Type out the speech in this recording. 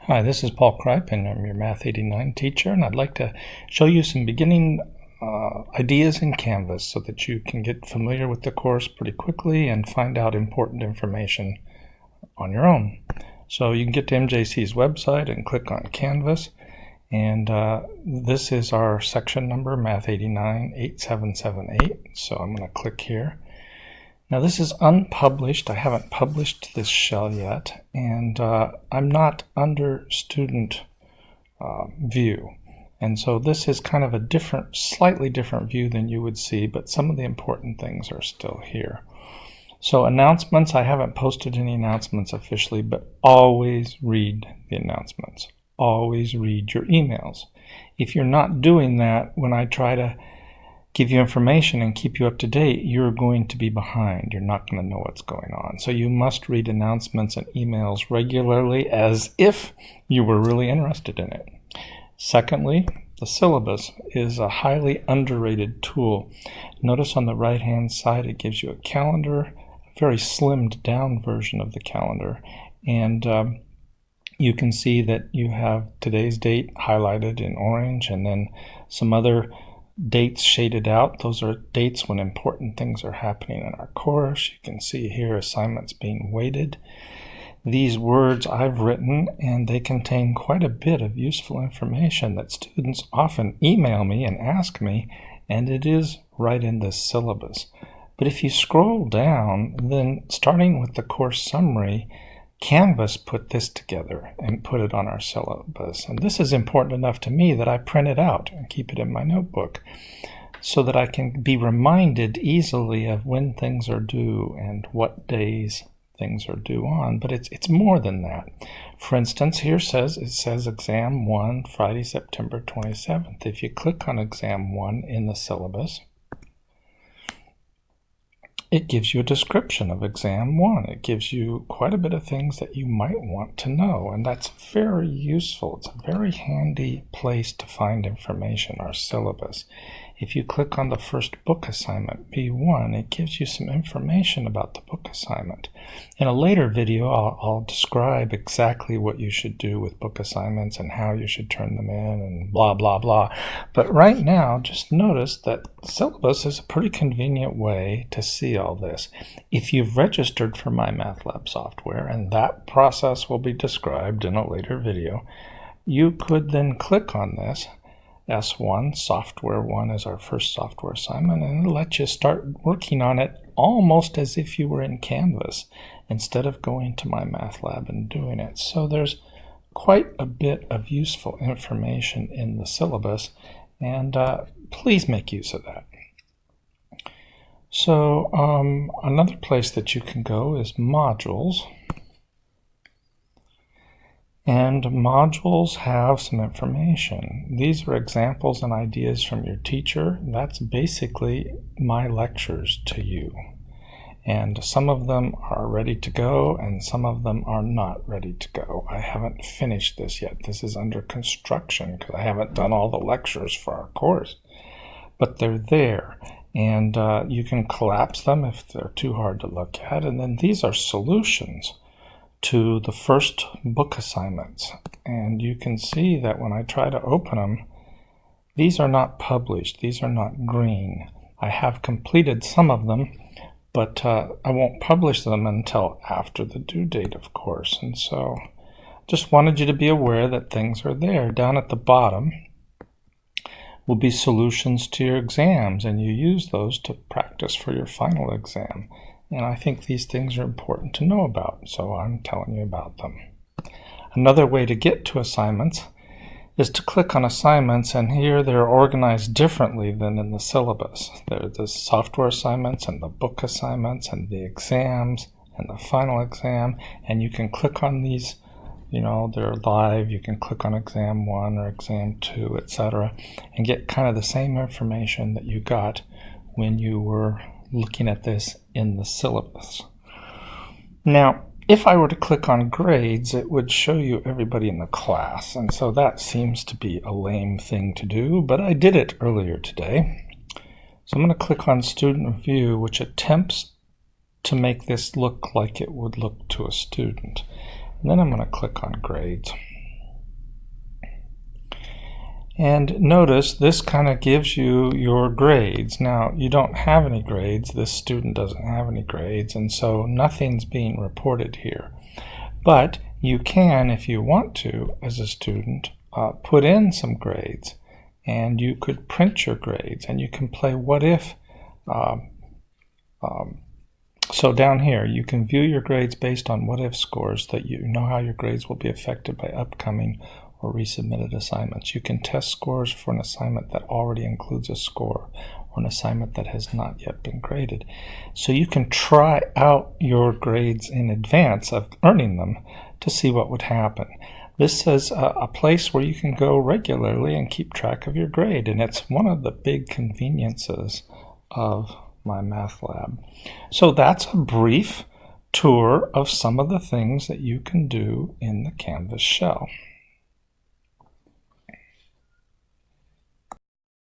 Hi, this is Paul Kripe, and I'm your Math 89 teacher, and I'd like to show you some beginning ideas in Canvas so that you can get familiar with the course pretty quickly and find out important information on your own. So you can get to MJC's website and click on Canvas, and this is our section number, Math 89 8778, so I'm going to click here. Now this is unpublished. I haven't published this shell yet, and I'm not under student view. And so this is kind of a slightly different view than you would see, but some of the important things are still here. So announcements, I haven't posted any announcements officially, but always read the announcements. Always read your emails. If you're not doing that, when I try to give you information and keep you up to date, you're going to be behind. You're not going to know what's going on. So you must read announcements and emails regularly as if you were really interested in it. Secondly, the syllabus is a highly underrated tool. Notice on the right-hand side it gives you a calendar, a very slimmed down version of the calendar, and you can see that you have today's date highlighted in orange and then some other dates shaded out. Those are dates when important things are happening in our course. You can see here assignments being weighted. These words I've written, and they contain quite a bit of useful information that students often email me and ask me, and it is right in this syllabus. But if you scroll down, then starting with the course summary, Canvas put this together and put it on our syllabus. And this is important enough to me that I print it out and keep it in my notebook so that I can be reminded easily of when things are due and what days things are due on. But it's more than that. For instance, here it says Exam 1, Friday, September 27th. If you click on Exam 1 in the syllabus, it gives you a description of Exam 1. It gives you quite a bit of things that you might want to know, and that's very useful. It's a very handy place to find information, our syllabus. If you click on the first book assignment, B1, it gives you some information about the book assignment. In a later video, I'll describe exactly what you should do with book assignments and how you should turn them in and blah, blah, blah. But right now, just notice that the syllabus is a pretty convenient way to see all this. If you've registered for my MathLab software, and that process will be described in a later video, you could then click on this. S1, Software 1 is our first software assignment, and it'll let you start working on it almost as if you were in Canvas instead of going to my MathLab and doing it. So there's quite a bit of useful information in the syllabus, and please make use of that. So another place that you can go is Modules. And modules have some information. These are examples and ideas from your teacher. That's basically my lectures to you. And some of them are ready to go, and some of them are not ready to go. I haven't finished this yet. This is under construction because I haven't done all the lectures for our course. But they're there, and you can collapse them if they're too hard to look at. And then these are solutions to the first book assignments, and you can see that when I try to open them, these are not published, these are not green. I have completed some of them, but I won't publish them until after the due date, of course. And so just wanted you to be aware that things are there. Down at the bottom will be solutions to your exams, and you use those to practice for your final exam. And I think these things are important to know about, so I'm telling you about them. Another way to get to assignments is to click on assignments, and here they're organized differently than in the syllabus. There's the software assignments and the book assignments and the exams and the final exam, and you can click on these, they're live. You can click on Exam 1 or Exam 2, etc., and get kind of the same information that you got when you were looking at this in the syllabus. Now, if I were to click on grades, it would show you everybody in the class, and so that seems to be a lame thing to do, but I did it earlier today. So I'm going to click on Student View, which attempts to make this look like it would look to a student. And then I'm going to click on Grades. And notice this kind of gives you your grades. Now, you don't have any grades. This student doesn't have any grades, and so nothing's being reported here. But you can, if you want to, as a student, put in some grades, and you could print your grades, and you can play what if. So down here, you can view your grades based on what if scores, that you know how your grades will be affected by upcoming or resubmitted assignments. You can test scores for an assignment that already includes a score, or an assignment that has not yet been graded. So you can try out your grades in advance of earning them to see what would happen. This is a place where you can go regularly and keep track of your grade, and it's one of the big conveniences of my math lab. So that's a brief tour of some of the things that you can do in the Canvas shell.